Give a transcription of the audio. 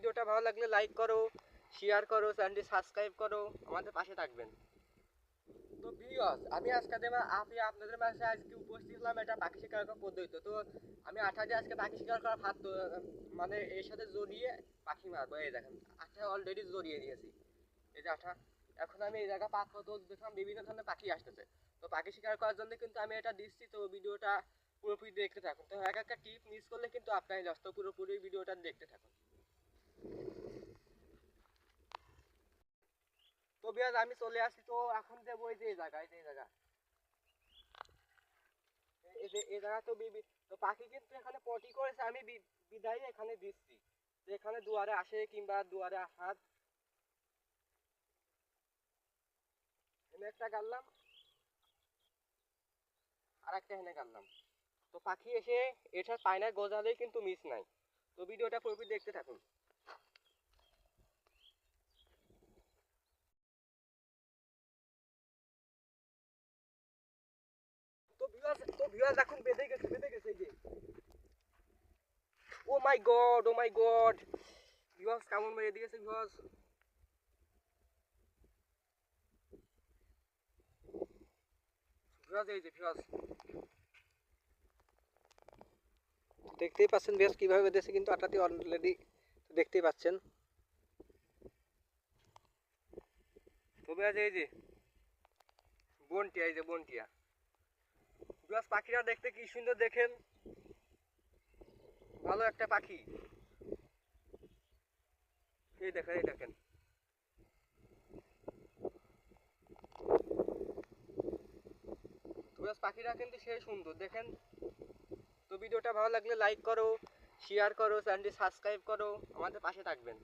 ভিডিওটা ভালো লাগলে লাইক করো, শেয়ার করো, চ্যানেলটি সাবস্ক্রাইব করো, আমাদের পাশে থাকবেন। তো ভিউয়ার্স, আমি আপনাদের মাঝে আজকে উপস্থিত হলাম এটা পাখি শিকার করার পদ্ধতি। তো আমি আঠা দিয়ে আজকে পাখি শিকার করার হাত মানে এর সাথে জড়িয়ে পাখি মারবো। এই দেখেন আঠা অলরেডি জড়িয়ে দিয়েছি, এই যে আঠা। এখন আমি এই জায়গা পাক হতো দেখলাম বিভিন্ন ধরনের পাখি আসতেছে। তো পাখি শিকার করার জন্য কিন্তু আমি এটা দিচ্ছি। তো ভিডিওটা পুরোপুরি দেখতে থাকুন। তো এক একটা টিপ মিস করলে কিন্তু আপনারই লস। তো পুরোপুরি ভিডিওটা দেখতে থাকুন। তো ভিউয়ার্স, আমি চলে আসছি। তো এখন দেবো এই যে এই জায়গায়, এই জায়গা, এই যে এই জায়গা। তো পাখি কিন্তু এখানে পটি করেছে, আমি বিদায় এখানে দিচ্ছি। যে এখানে দুয়ারে আসে কিংবা দুয়ারে আসার, এনে একটা গাড়লাম আর একটা এনে গাড়লাম। তো পাখি এসে এটা পায়না গজালেই কিন্তু মিস নাই। তো ভিডিওটা পুরোপুরি দেখতে থাকুন। তো ভিউয়ার্স এখন বেঁধে গেছে এই যে। ও মাই গড, ও মাই গড, ভিউয়ার্স কেমন মেরে দিয়েছে ভিউয়ার্স। ভিউয়ার্স এই যে ভিউয়ার্স, দেখতেই পাচ্ছেন ভিউয়ার্স কিভাবে বেঁধেছে, কিন্তু আটাটি অলরেডি দেখতেই পাচ্ছেন। তো ভিউয়ার্স এই যে বনটিয়া, এই যে বনটিয়া। ভিউয়ার্স পাখিরা দেখতে কি সুন্দর দেখেন, ভালো একটা পাখি। এই দেখেন, এই দেখেন। ভিউয়ার্স পাখিরা কিন্তু সেই সুন্দর দেখেন। তো ভিডিওটা ভালো লাগলে লাইক করো, শেয়ার করো, চ্যানেলটি সাবস্ক্রাইব করো, আমাদের পাশে থাকবেন।